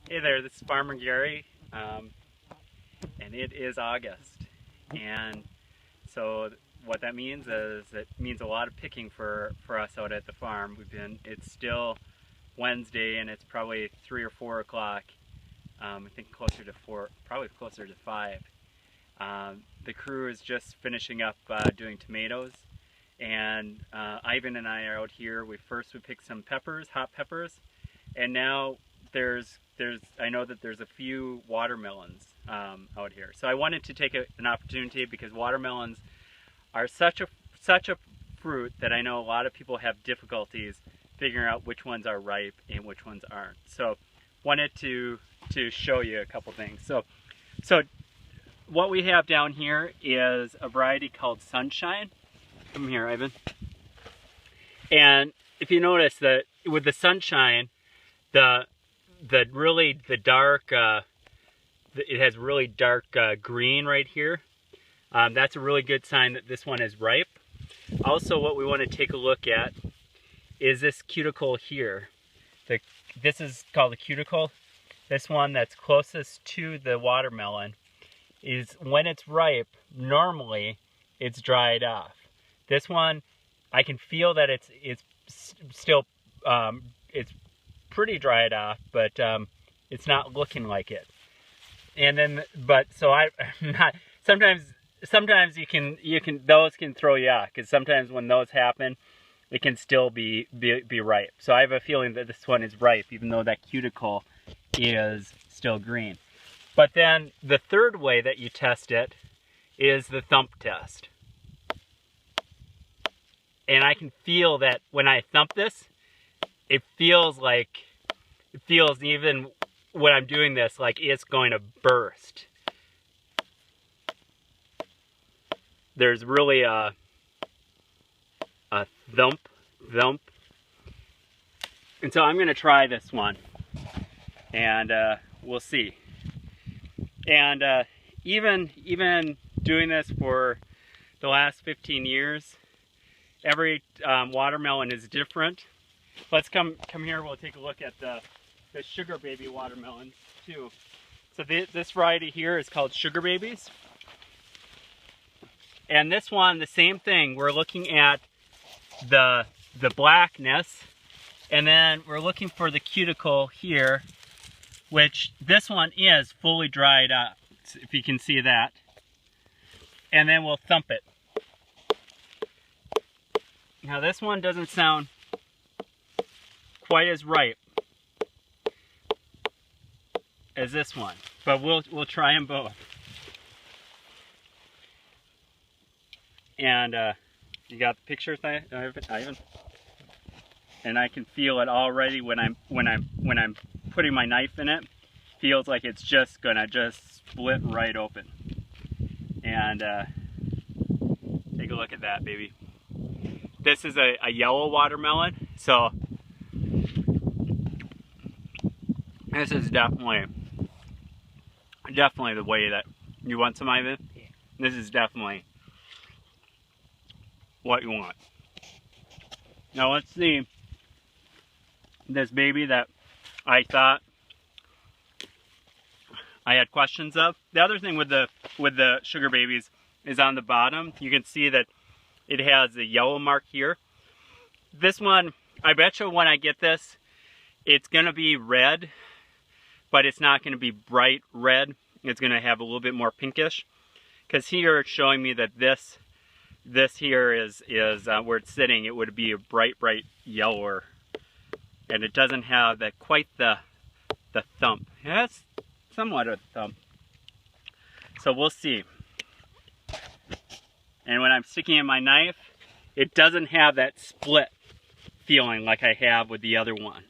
Hey there, this is Farmer Gary, and it is August. And so what that means is it means a lot of picking for us out at the farm. It's still Wednesday and it's probably 3 or 4 o'clock. I think closer to 4, probably closer to 5. The crew is just finishing up doing tomatoes. And Ivan and I are out here. We picked some peppers, hot peppers, and now I know that there's a few watermelons out here. So I wanted to take an opportunity because watermelons are such a fruit that I know a lot of people have difficulties figuring out which ones are ripe and which ones aren't. So wanted to show you a couple things. So what we have down here is a variety called Sunshine. Come here, Ivan. And if you notice that with the Sunshine, the dark, it has really dark green right here. That's a really good sign that this one is ripe. Also, what we want to take a look at is this cuticle here. This is called the cuticle. This one that's closest to the watermelon is when it's ripe, normally it's dried off. This one, I can feel that it's still, it's pretty dried off, but it's not looking like it. And then, sometimes those can throw you off, because sometimes when those happen, it can still be ripe. So I have a feeling that this one is ripe, even though that cuticle is still green. But then the third way that you test it is the thump test. And I can feel that when I thump this, it feels even when I'm doing this, like it's going to burst. There's really a thump. And so I'm going to try this one, and we'll see. And even doing this for the last 15 years, every watermelon is different. Let's come here. We'll take a look at the sugar baby watermelons too. So this variety here is called Sugar Babies. And this one, the same thing. We're looking at the blackness, and then we're looking for the cuticle here, which this one is fully dried up, if you can see that. And then we'll thump it. Now this one doesn't sound quite as ripe as this one, but we'll try them both. And you got the picture, Ivan? And I can feel it already when I'm putting my knife in it. Feels like it's just gonna split right open. And take a look at that, baby. This is a yellow watermelon, so this is definitely the way that you want some, Ivan. Yeah. This is definitely what you want. Now let's see this baby that I thought I had questions of. The other thing with the Sugar Babies is on the bottom. You can see that it has a yellow mark here. This one, I bet you when I get this, it's gonna be red, but it's not gonna be bright red. It's gonna have a little bit more pinkish. Because here it's showing me that this here is where it's sitting, it would be a bright yellower. And it doesn't have quite the thump. It has somewhat of a thump. So we'll see. And when I'm sticking in my knife, it doesn't have that split feeling like I have with the other one.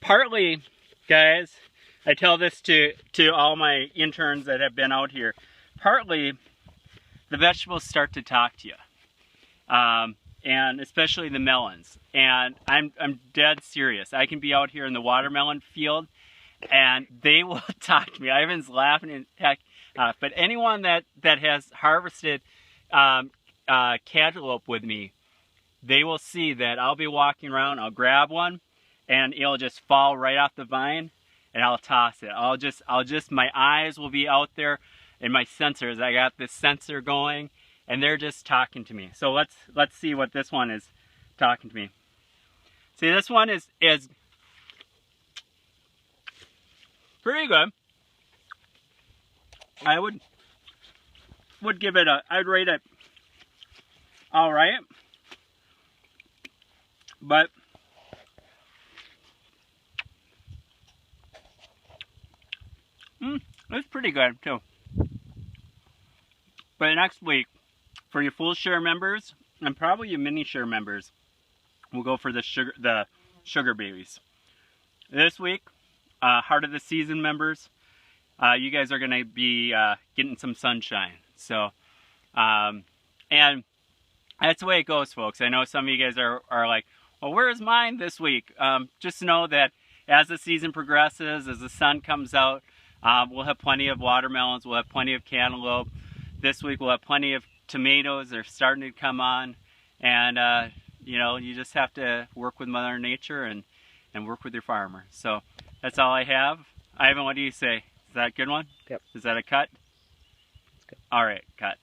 Partly, guys, I tell this to all my interns that have been out here, partly the vegetables start to talk to you. And especially the melons. And I'm dead serious. I can be out here in the watermelon field and they will talk to me. Ivan's laughing and heck, but anyone that has harvested cantaloupe with me, they will see that I'll be walking around, I'll grab one, and it'll just fall right off the vine, and I'll toss it. I'll just, my eyes will be out there and my sensors, I got this sensor going and they're just talking to me. So let's see what this one is talking to me. See, this one is pretty good. I would give it I'd rate it all right, but it's pretty good too. But next week, for your full share members and probably your mini share members, we'll go for the sugar babies. This week, heart of the season members, you guys are gonna be getting some sunshine. So, and that's the way it goes, folks. I know some of you guys are like, well, where's mine this week? Just know that as the season progresses, as the sun comes out, we'll have plenty of watermelons, we'll have plenty of cantaloupe. This week we'll have plenty of tomatoes. They're starting to come on. And, you know, you just have to work with Mother Nature and work with your farmer. So that's all I have. Ivan, what do you say? Is that a good one? Yep. Is that a cut? It's good. All right, cut.